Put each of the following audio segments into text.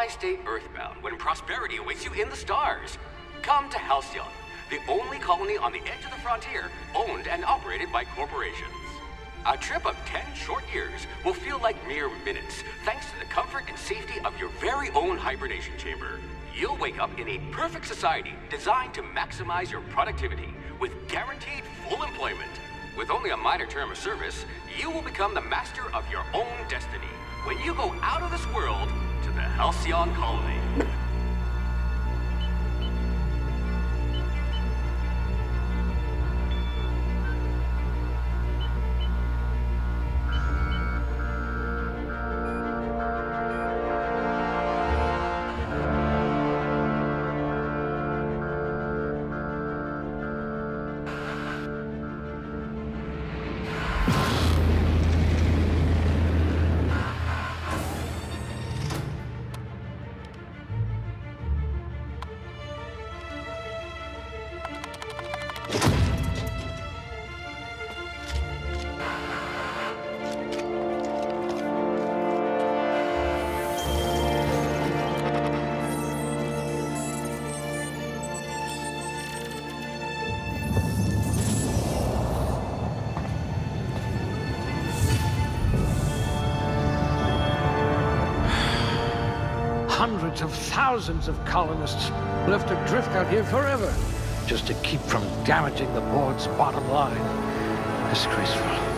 Why stay earthbound when prosperity awaits you in the stars? Come to Halcyon, the only colony on the edge of the frontier, owned and operated by corporations. A trip of 10 short years will feel like mere minutes, thanks to the comfort and safety of your very own hibernation chamber. You'll wake up in a perfect society designed to maximize your productivity with guaranteed full employment. With only a minor term of service, you will become the master of your own destiny when you go out of this world to the Halcyon colony. Hundreds of thousands of colonists left adrift out here forever, just to keep from damaging the board's bottom line. Disgraceful.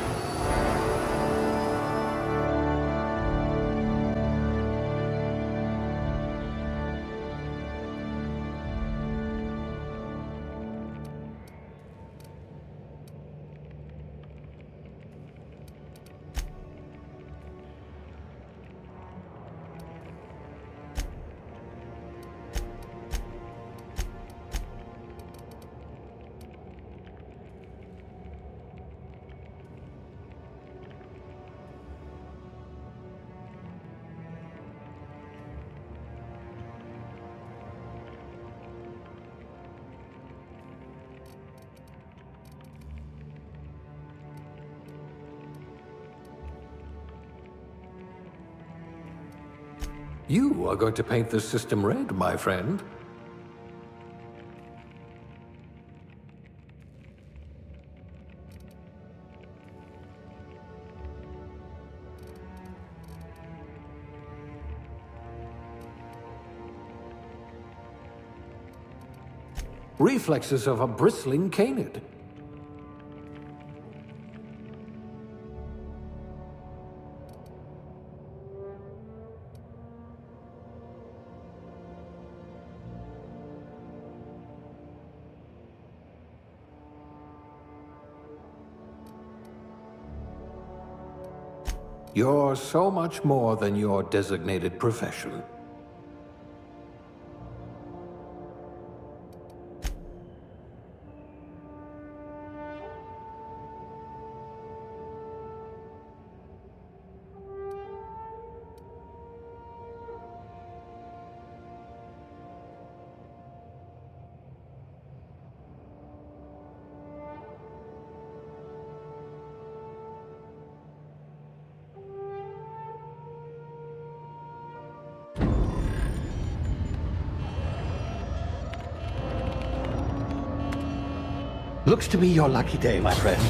You are going to paint this system red, my friend. Reflexes of a bristling canid. You're so much more than your designated profession. Looks to be your lucky day, my friend.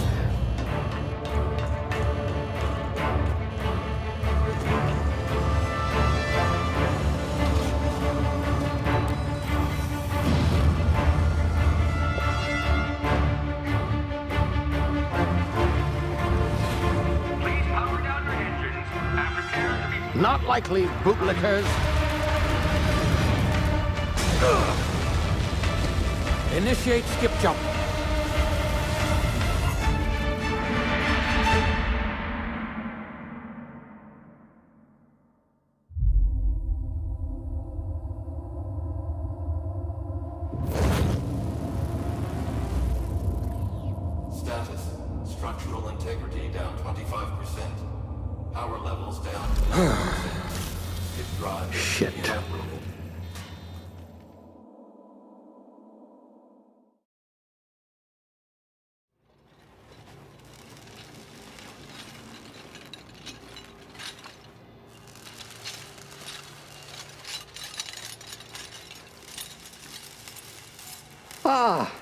Please power down your engines and prepare to be... Not likely, bootlickers. Initiate skip jump. Status. Structural integrity down 25%. Power levels down 11%. Its drive is Shit. inoperable.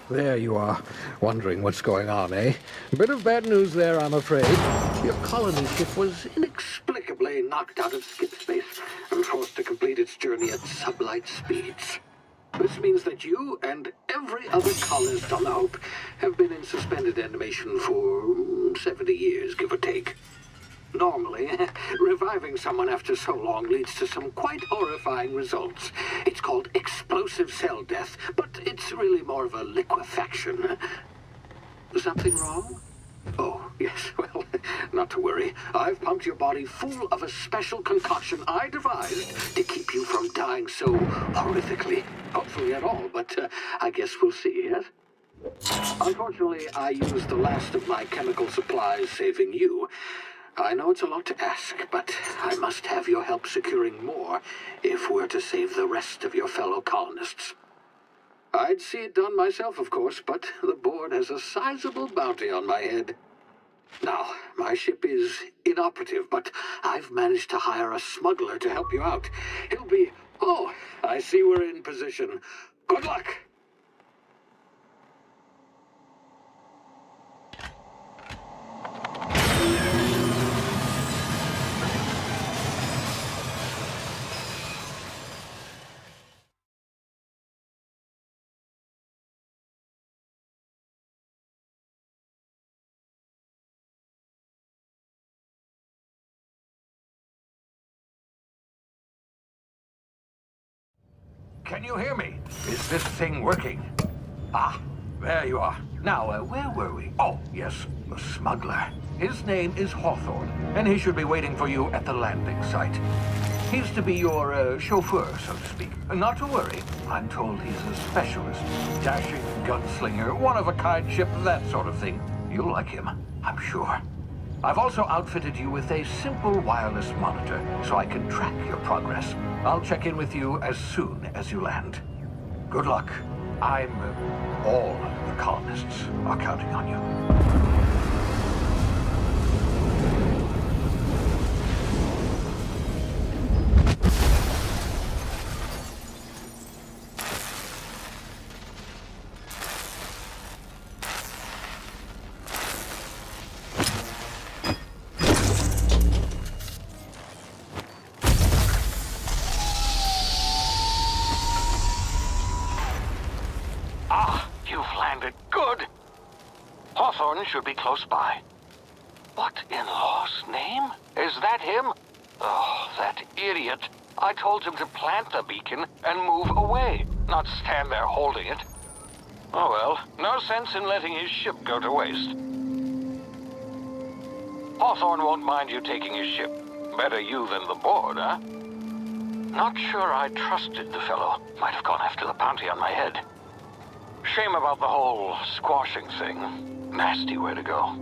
there you are, wondering what's going on, eh? Bit of bad news there, I'm afraid. Your colony ship was inexplicably knocked out of skip space and forced to complete its journey at sublight speeds. This means that you and every other colonist on the Hope have been in suspended animation for 70 years, give or take. Normally, reviving someone after so long leads to some quite horrifying results. It's called explosive cell death, but it's really more of a liquefaction. Something wrong? Oh, yes, well, not to worry. I've pumped your body full of a special concoction I devised to keep you from dying so horrifically. Hopefully at all, but I guess we'll see, yes? Unfortunately, I used the last of my chemical supplies saving you. I know it's a lot to ask, but I must have your help securing more if we're to save the rest of your fellow colonists. I'd see it done myself, of course, but the board has a sizable bounty on my head. Now, my ship is inoperative, but I've managed to hire a smuggler to help you out. He'll be... Oh, I see we're in position. Good luck! Can you hear me? Is this thing working? Ah, there you are. Now, where were we? Oh, yes, the smuggler. His name is Hawthorne, and he should be waiting for you at the landing site. He's to be your chauffeur, so to speak. Not to worry. I'm told he's a specialist. Dashing gunslinger, one-of-a-kind ship, that sort of thing. You'll like him, I'm sure. I've also outfitted you with a simple wireless monitor, so I can track your progress. I'll check in with you as soon as you land. Good luck. All the colonists are counting on you. Should be close by. What in law's name? Is that him? Oh, that idiot. I told him to plant the beacon and move away, not stand there holding it. Oh well, no sense in letting his ship go to waste. Hawthorne won't mind you taking his ship. Better you than the board, huh? Not sure I trusted the fellow. Might have gone after the bounty on my head. Shame about the whole squashing thing. Nasty way to go.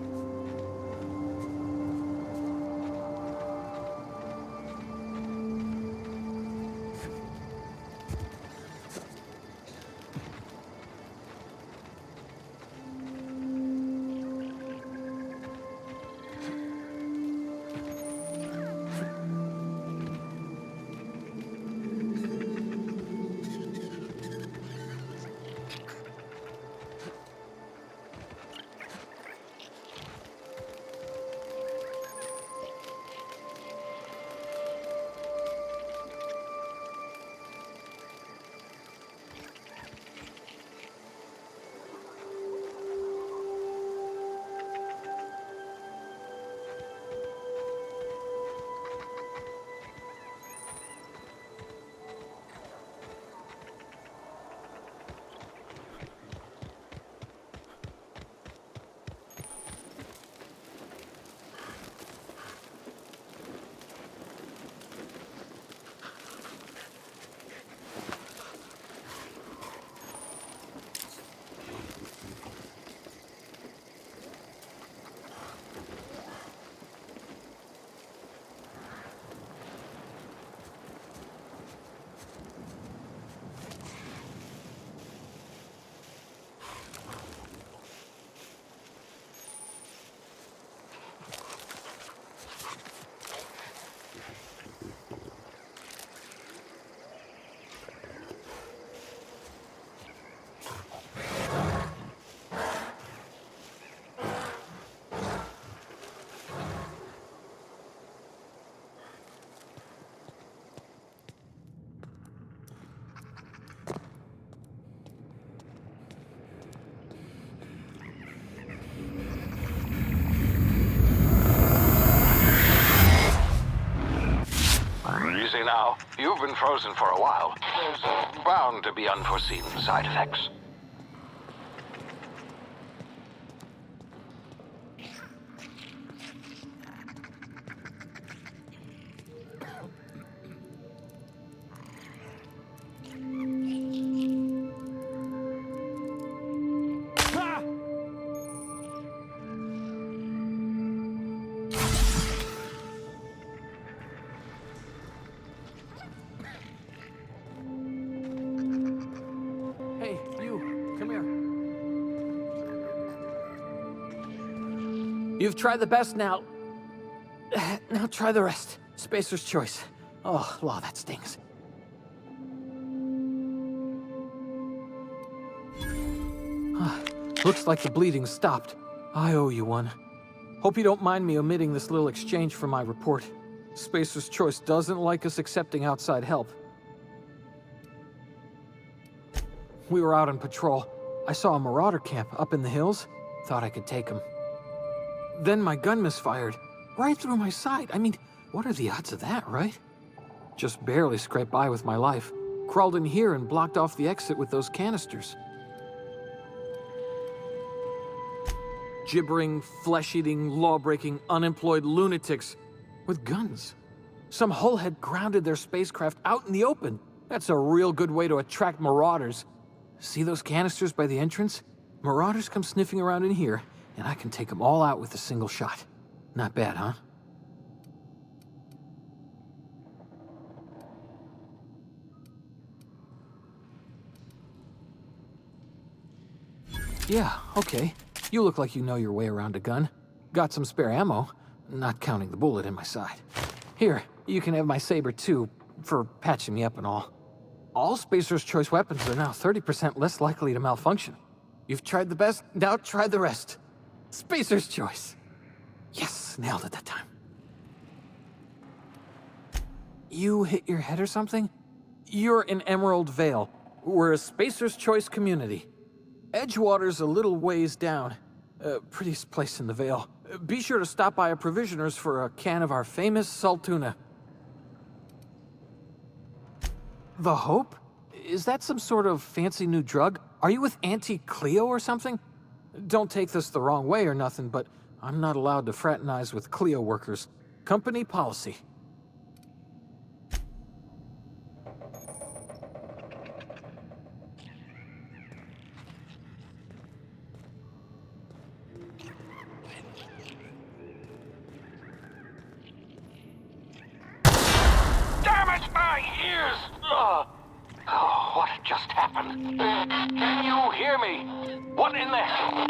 Now, you've been frozen for a while. There's bound to be unforeseen side effects. Hey, you, come here. You've tried the best now. Now try the rest. Spacer's choice. Oh, law, that stings. Looks like the bleeding stopped. I owe you one. Hope you don't mind me omitting this little exchange from my report. Spacer's choice doesn't like us accepting outside help. We were out on patrol. I saw a marauder camp up in the hills. Thought I could take him. Then my gun misfired. Right through my side. I mean, what are the odds of that, right? Just barely scraped by with my life. Crawled in here and blocked off the exit with those canisters. Gibbering, flesh-eating, law-breaking, unemployed lunatics with guns. Some hullhead grounded their spacecraft out in the open. That's a real good way to attract marauders. See those canisters by the entrance? Marauders come sniffing around in here, and I can take them all out with a single shot. Not bad, huh? Yeah, okay. You look like you know your way around a gun. Got some spare ammo, not counting the bullet in my side. Here, you can have my saber too, for patching me up and all. All Spacer's Choice weapons are now 30% less likely to malfunction. You've tried the best, now try the rest. Spacer's Choice. Yes, nailed it that time. You hit your head or something? You're in Emerald Vale. We're a Spacer's Choice community. Edgewater's a little ways down. Prettiest place in the Vale. Be sure to stop by a provisioner's for a can of our famous salt tuna. The Hope? Is that some sort of fancy new drug? Are you with Auntie Cleo or something? Don't take this the wrong way or nothing, but I'm not allowed to fraternize with Cleo workers. Company policy. Damn it, my ears! Oh, what just happened? Can you hear me? What in the hell?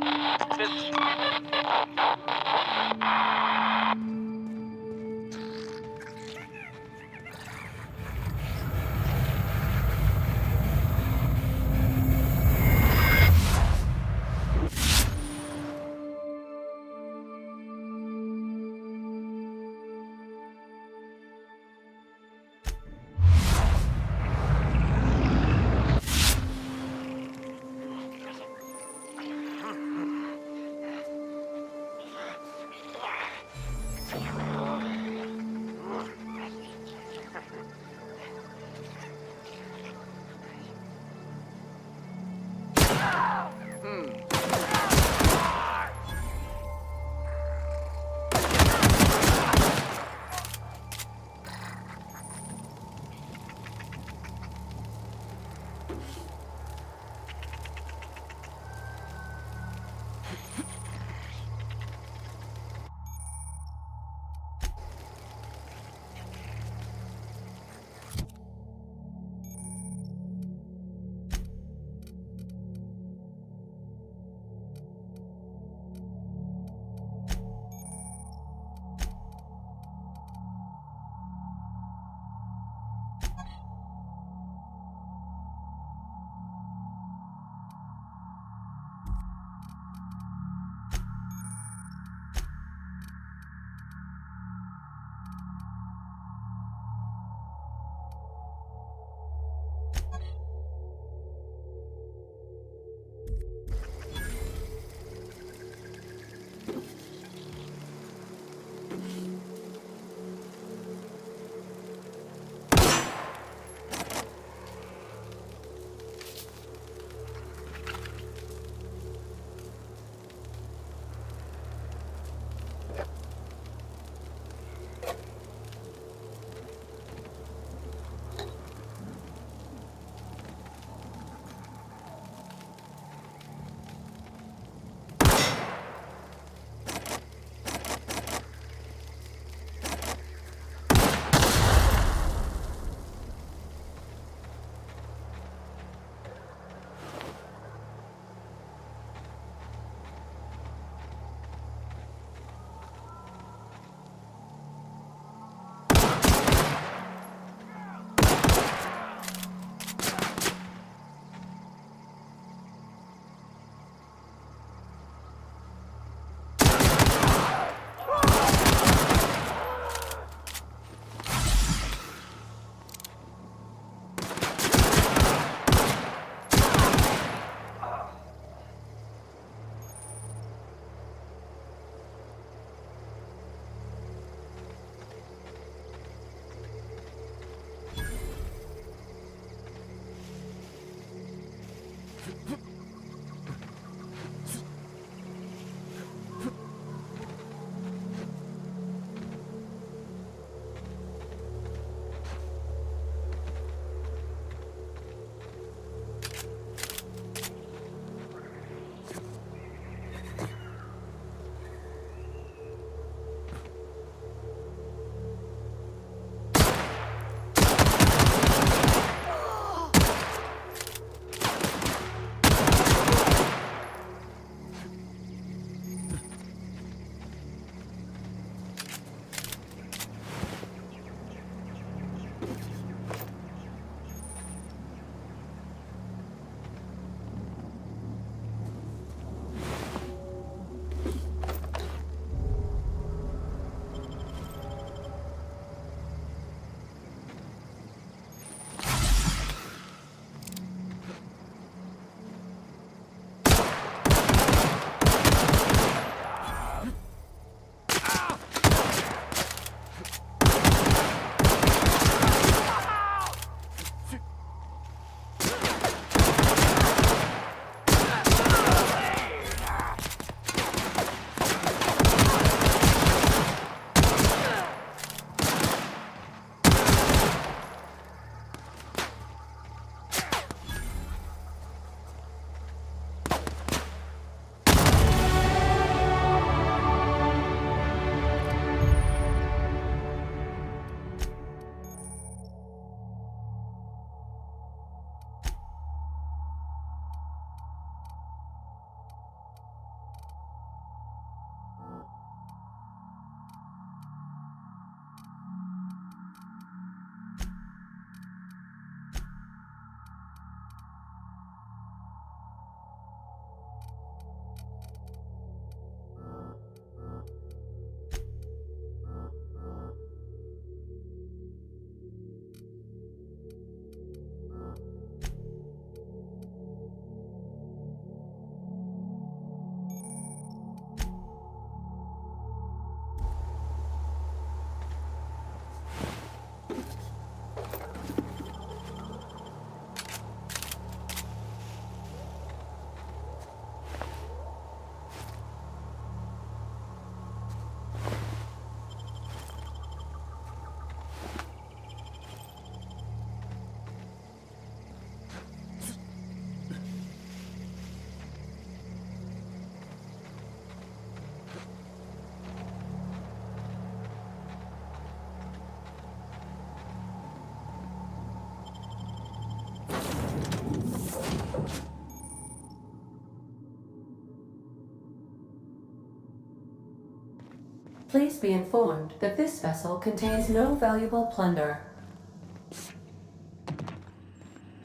Please be informed that this vessel contains no valuable plunder.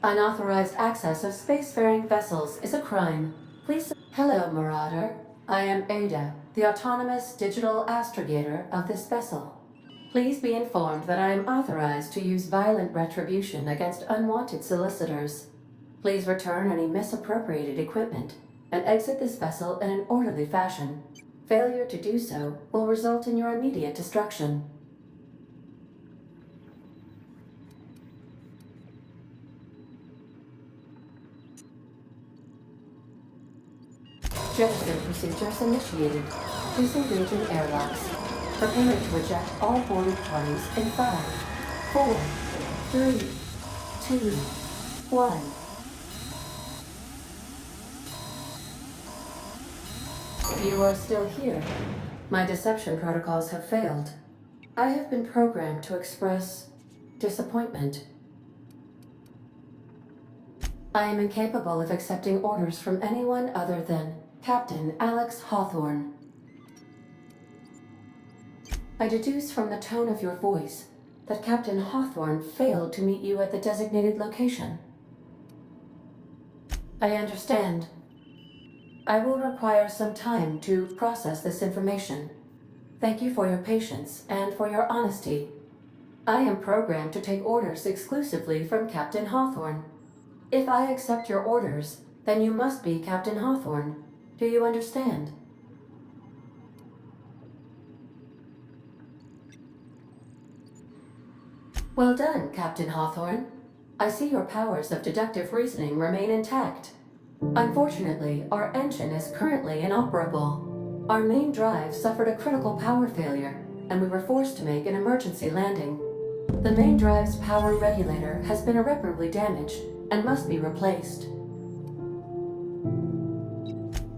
Unauthorized access of spacefaring vessels is a crime. Please. Hello, Marauder. I am Ada, the autonomous digital astrogator of this vessel. Please be informed that I am authorized to use violent retribution against unwanted solicitors. Please return any misappropriated equipment and exit this vessel in an orderly fashion. Failure to do so will result in your immediate destruction. Jettison procedures initiated. Disengaging airlocks. Preparing to eject all boarded parties in 5, 4, 3, 2, 1. You are still here. My deception protocols have failed. I have been programmed to express disappointment. I am incapable of accepting orders from anyone other than Captain Alex Hawthorne. I deduce from the tone of your voice that Captain Hawthorne failed to meet you at the designated location. I understand. I will require some time to process this information. Thank you for your patience and for your honesty. I am programmed to take orders exclusively from Captain Hawthorne. If I accept your orders, then you must be Captain Hawthorne. Do you understand? Well done, Captain Hawthorne. I see your powers of deductive reasoning remain intact. Unfortunately, our engine is currently inoperable. Our main drive suffered a critical power failure, and we were forced to make an emergency landing. The main drive's power regulator has been irreparably damaged and must be replaced.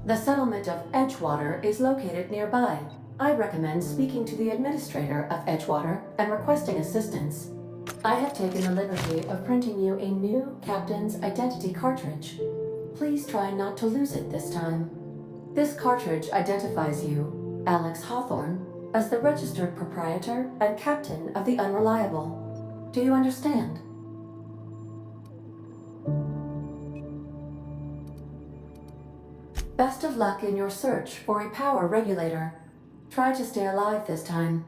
The settlement of Edgewater is located nearby. I recommend speaking to the administrator of Edgewater and requesting assistance. I have taken the liberty of printing you a new captain's identity cartridge. Please try not to lose it this time. This cartridge identifies you, Alex Hawthorne, as the registered proprietor and captain of the Unreliable. Do you understand? Best of luck in your search for a power regulator. Try to stay alive this time.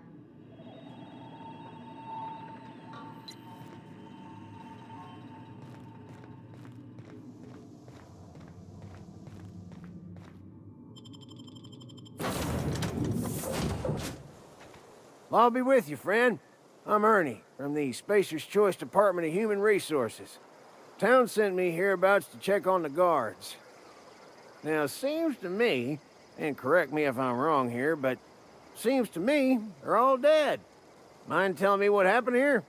I'll be with you, friend. I'm Ernie, from the Spacer's Choice Department of Human Resources. Town sent me hereabouts to check on the guards. Now, seems to me, and correct me if I'm wrong here, but seems to me they're all dead. Mind telling me what happened here?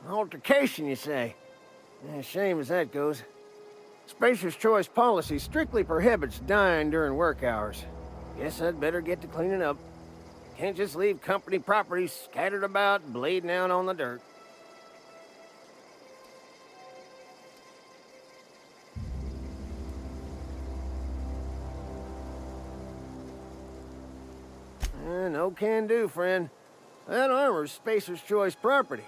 Altercation, you say? Shame as that goes. Spacer's Choice policy strictly prohibits dying during work hours. Guess I'd better get to cleaning up. Can't just leave company property scattered about, bleeding out on the dirt. No can do, friend. That armor's Spacer's Choice property.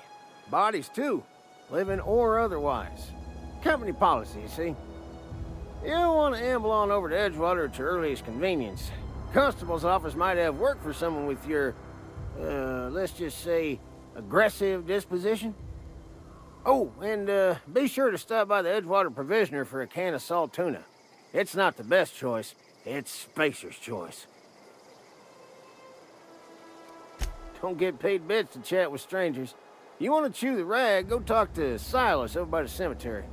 Bodies, too. Living or otherwise. Company policy, you see. You don't want to amble on over to Edgewater at your earliest convenience. Constable's office might have work for someone with your, let's just say, aggressive disposition. Oh, and be sure to stop by the Edgewater Provisioner for a can of salt tuna. It's not the best choice, it's Spacer's Choice. Don't get paid bits to chat with strangers. You want to chew the rag, go talk to Silas over by the cemetery.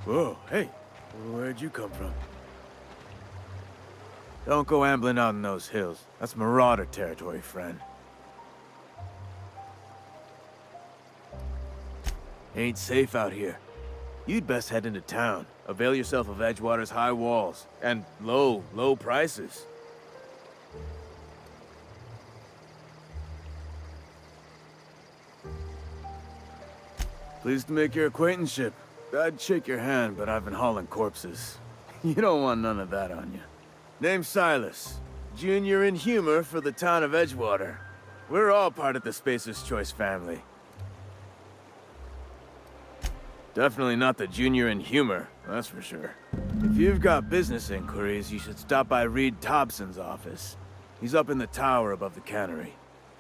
Whoa, hey, where'd you come from? Don't go ambling out in those hills. That's marauder territory, friend. Ain't safe out here. You'd best head into town. Avail yourself of Edgewater's high walls and low prices. Pleased to make your acquaintanceship. I'd shake your hand, but I've been hauling corpses. You don't want none of that on you. Name's Silas. Junior in humor for the town of Edgewater. We're all part of the Spacer's Choice family. Definitely not the junior in humor, that's for sure. If you've got business inquiries, you should stop by Reed Thompson's office. He's up in the tower above the cannery.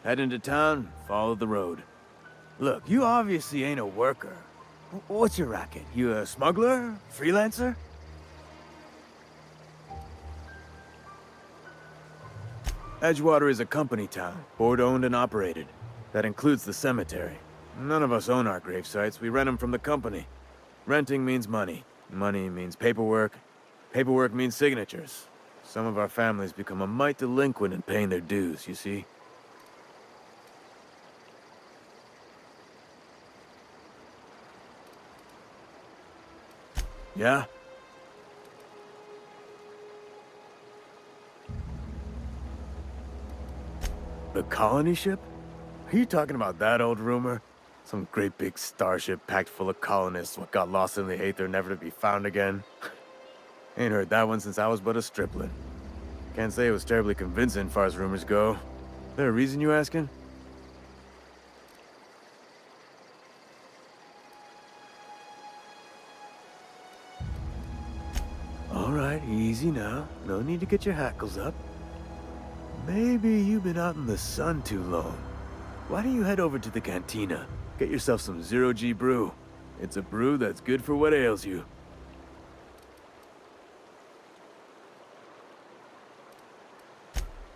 Head into town, follow the road. Look, you obviously ain't a worker. What's your racket? You a smuggler? Freelancer? Edgewater is a company town, board-owned and operated. That includes the cemetery. None of us own our grave sites, we rent them from the company. Renting means money. Money means paperwork. Paperwork means signatures. Some of our families become a mite delinquent in paying their dues, you see? Yeah? The colony ship? Are you talking about that old rumor? Some great big starship packed full of colonists what got lost in the aether never to be found again? Ain't heard that one since I was but a stripling. Can't say it was terribly convincing far as rumors go. There a reason you asking? All right, easy now. No need to get your hackles up. Maybe you've been out in the sun too long. Why don't you head over to the cantina? Get yourself some zero-G brew. It's a brew that's good for what ails you.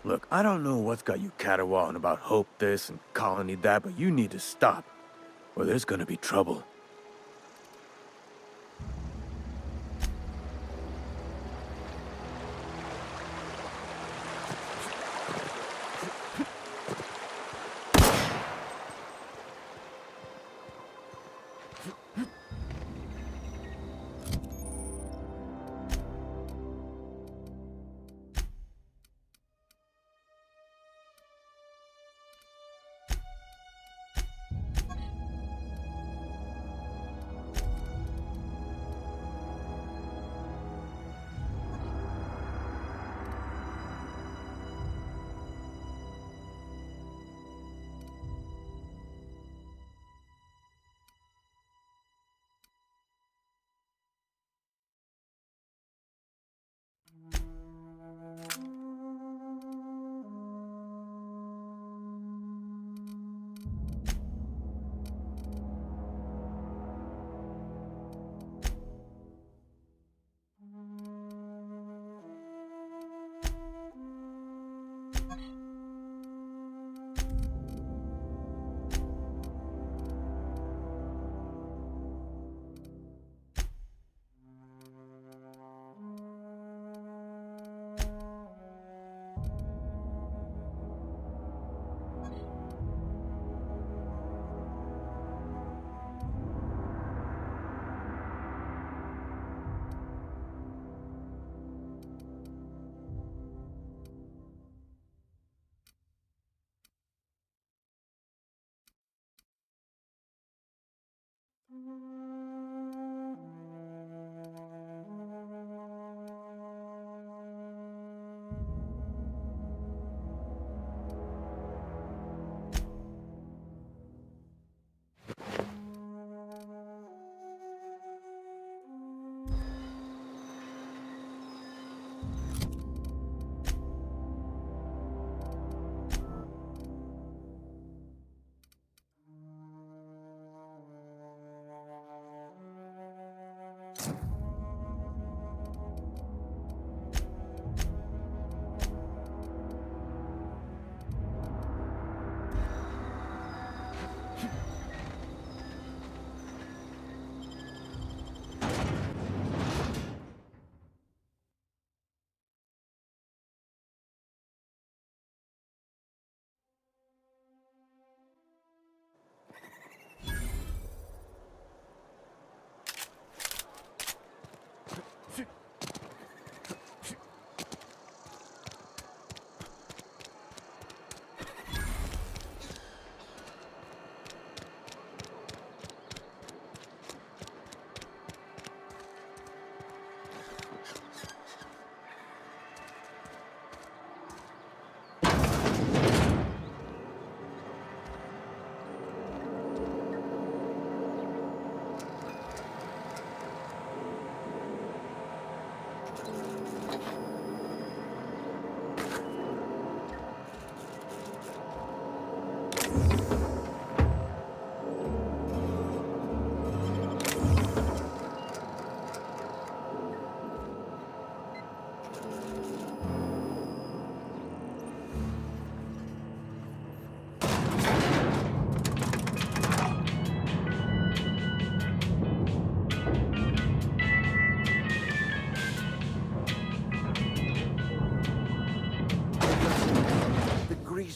Look, I don't know what's got you caterwauling about hope this and colony that, but you need to stop, or there's gonna be trouble.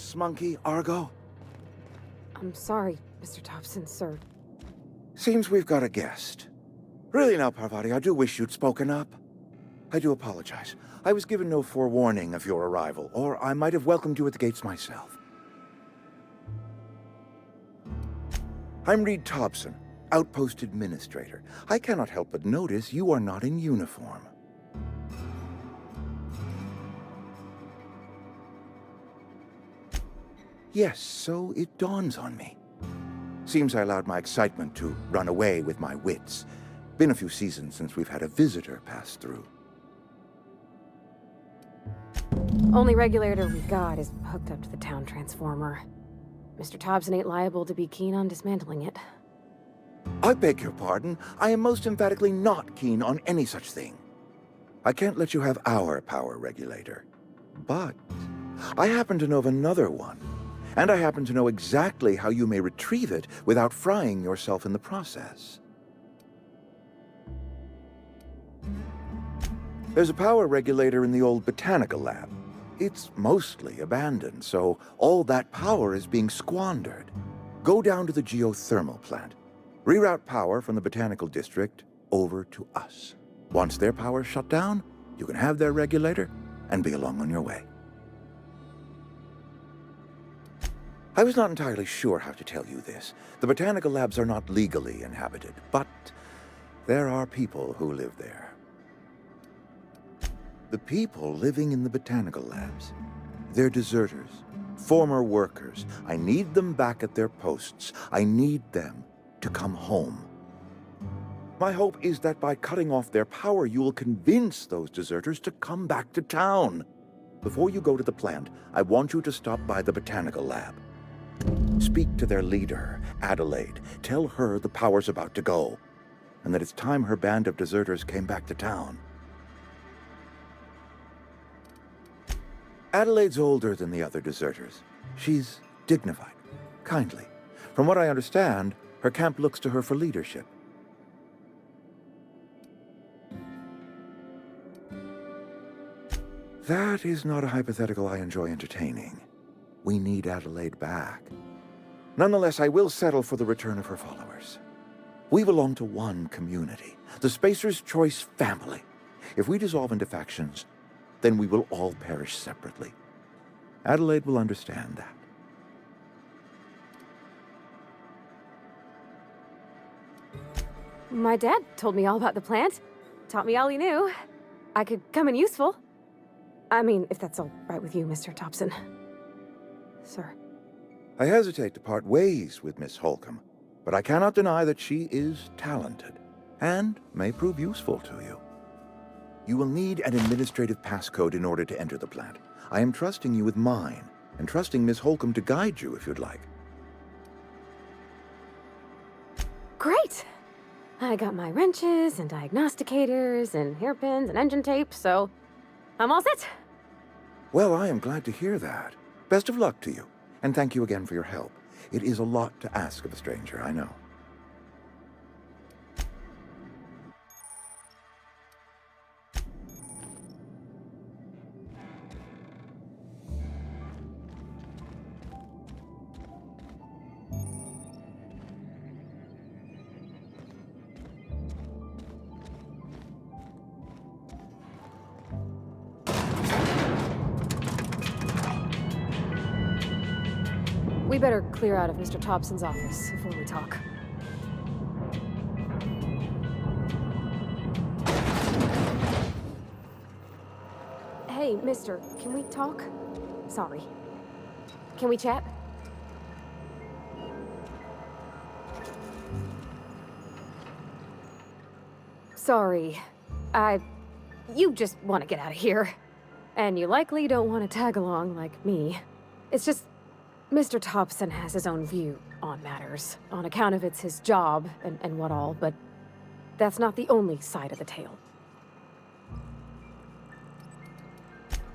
boss monkey, Argo? I'm sorry, Mr. Thompson, sir. Seems we've got a guest. Really now, Parvati, I do wish you'd spoken up. I do apologize. I was given no forewarning of your arrival, or I might have welcomed you at the gates myself. I'm Reed Thompson, Outpost Administrator. I cannot help but notice you are not in uniform. Yes, so it dawns on me. Seems I allowed my excitement to run away with my wits. Been a few seasons since we've had a visitor pass through. Only regulator we got is hooked up to the town transformer. Mr. Thompson ain't liable to be keen on dismantling it. I beg your pardon. I am most emphatically not keen on any such thing. I can't let you have our power regulator. But I happen to know of another one. And I happen to know exactly how you may retrieve it without frying yourself in the process. There's a power regulator in the old botanical lab. It's mostly abandoned, so all that power is being squandered. Go down to the geothermal plant. Reroute power from the botanical district over to us. Once their power's shut down, you can have their regulator and be along on your way. I was not entirely sure how to tell you this. The botanical labs are not legally inhabited, but there are people who live there. The people living in the botanical labs, they're deserters, former workers. I need them back at their posts. I need them to come home. My hope is that by cutting off their power, you will convince those deserters to come back to town. Before you go to the plant, I want you to stop by the botanical lab. Speak to their leader, Adelaide. Tell her the power's about to go, and that it's time her band of deserters came back to town. Adelaide's older than the other deserters. She's dignified, kindly. From what I understand, her camp looks to her for leadership. That is not a hypothetical I enjoy entertaining. We need Adelaide back. Nonetheless, I will settle for the return of her followers. We belong to one community, the Spacer's Choice family. If we dissolve into factions, then we will all perish separately. Adelaide will understand that. My dad told me all about the plant. Taught me all he knew. I could come in useful. I mean, if that's all right with you, Mr. Thompson. Sir. I hesitate to part ways with Miss Holcomb, but I cannot deny that she is talented and may prove useful to you. You will need an administrative passcode in order to enter the plant. I am trusting you with mine, and trusting Miss Holcomb to guide you if you'd like. Great! I got my wrenches and diagnosticators and hairpins and engine tape, so I'm all set. Well, I am glad to hear that. Best of luck to you, and thank you again for your help. It is a lot to ask of a stranger, I know. We better clear out of Mr. Thompson's office before we talk. Hey, mister, can we talk? Sorry. Can we chat? Sorry. You just want to get out of here. And you likely don't want to tag along like me. It's just, Mr. Thompson has his own view on matters, on account of it's his job and what all, but that's not the only side of the tale.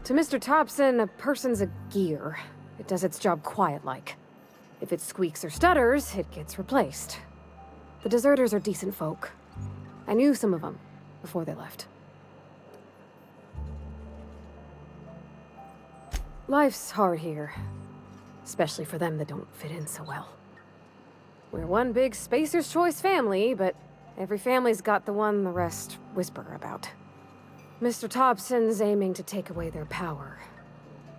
To Mr. Thompson, a person's a gear. It does its job quiet-like. If it squeaks or stutters, it gets replaced. The deserters are decent folk. I knew some of them before they left. Life's hard here. especially for them that don't fit in so well. We're one big Spacer's Choice family, but every family's got the one the rest whisper about. Mr. Thompson's aiming to take away their power.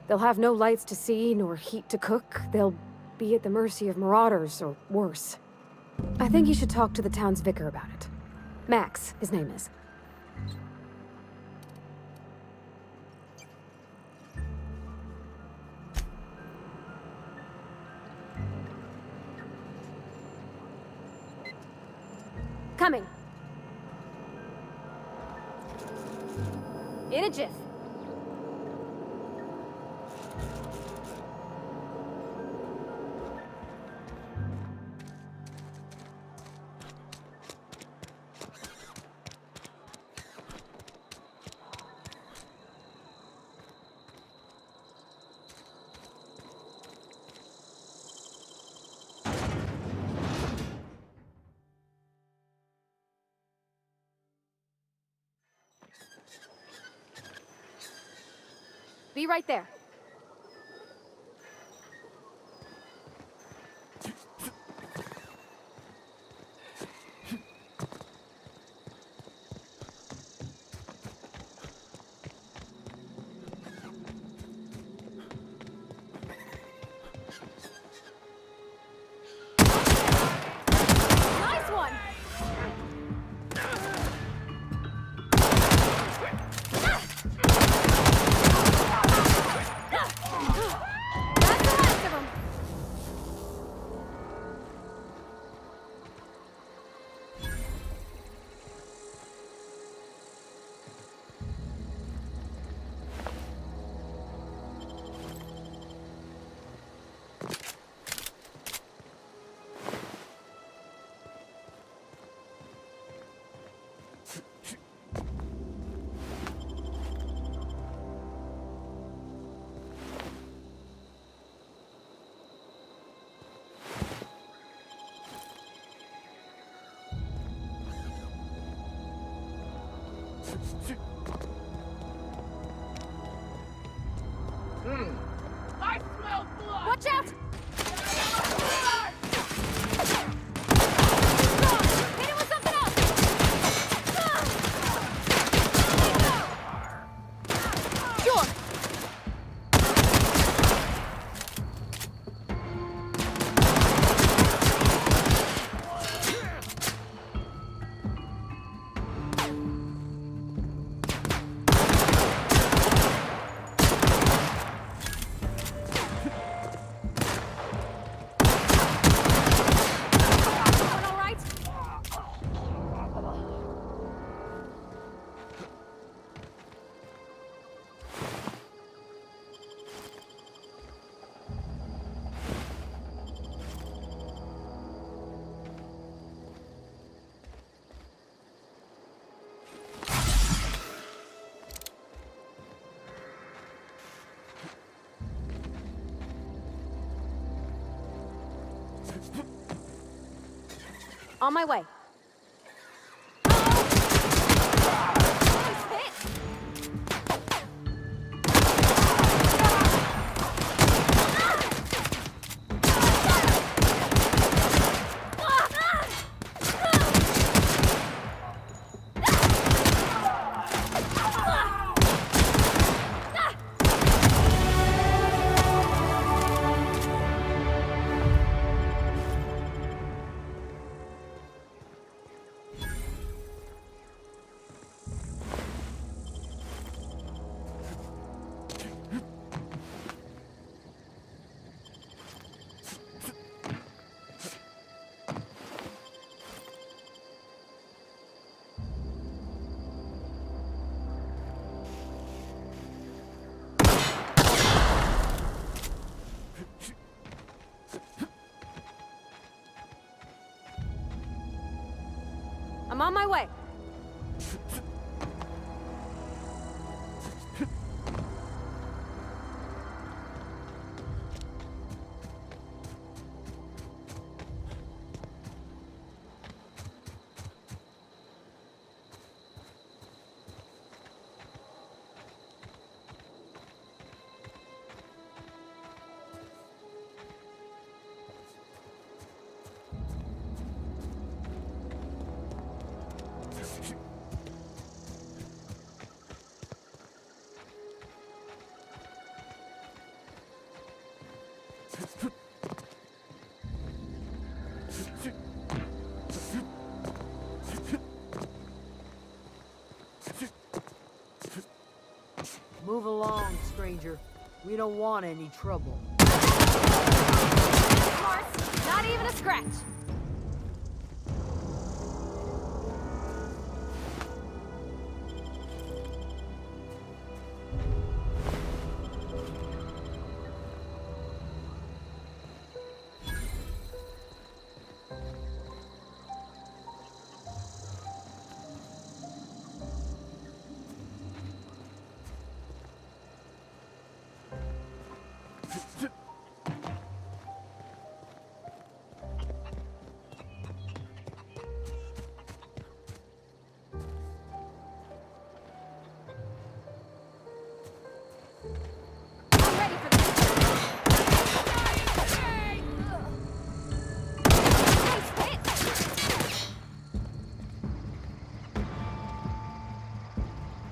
They'll have no lights to see, nor heat to cook. They'll be at the mercy of marauders, or worse. I think you should talk to the town's vicar about it. Max, his name is. Coming. In a jiff. Be right there. Nice one! That's the last of them. Watch out! Hit it with something else! Sure! All right? On my way. Nice hit! I'm on my way. Move along, stranger. We don't want any trouble. Marks, not even a scratch.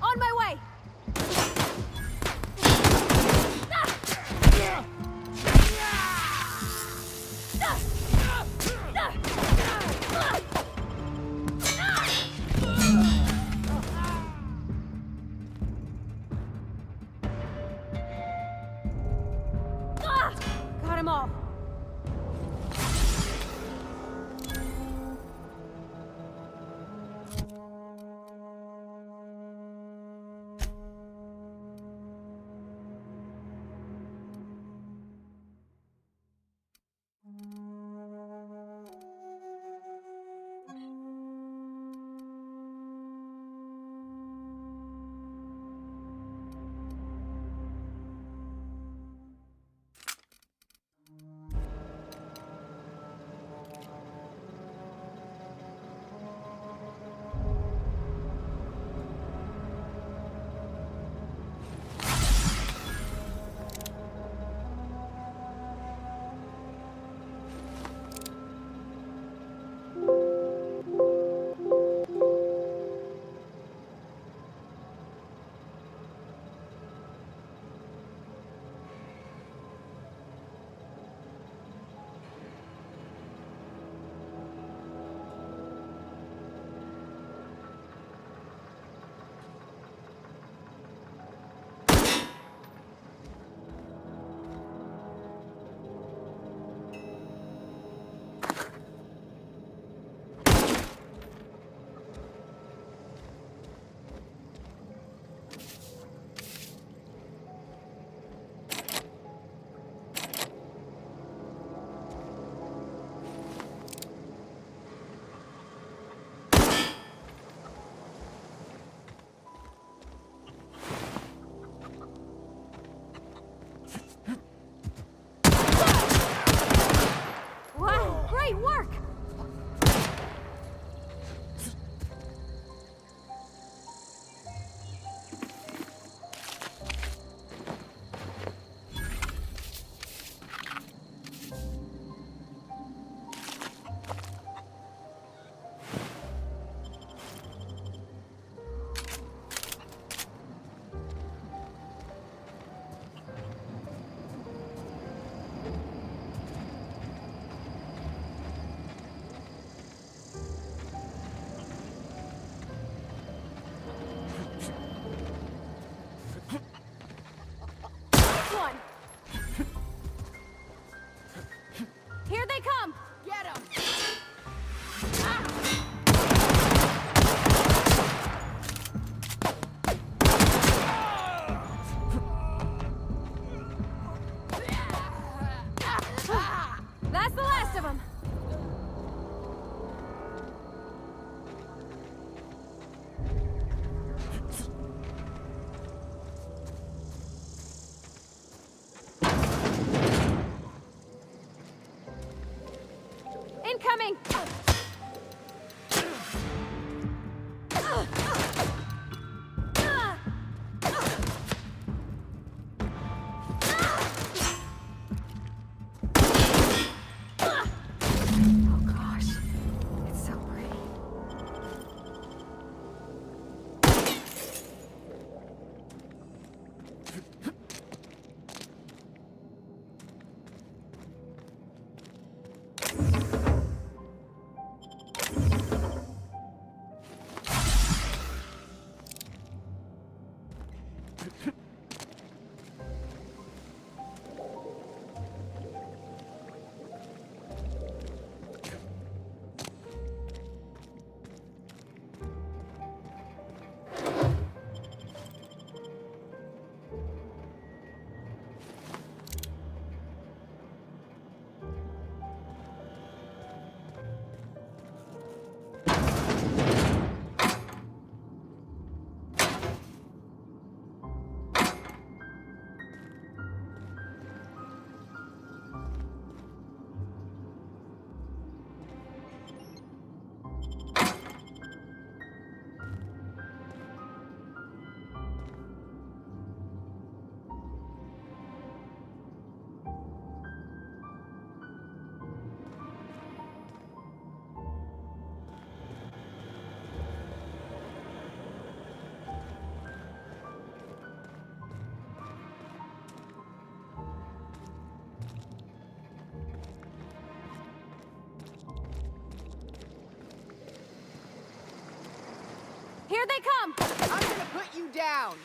On my way! Got him all. Wow, great work! One. Here they come! Get 'em! That's the last of them! Incoming! Oh gosh, it's so pretty. Here they come! I'm gonna put you down.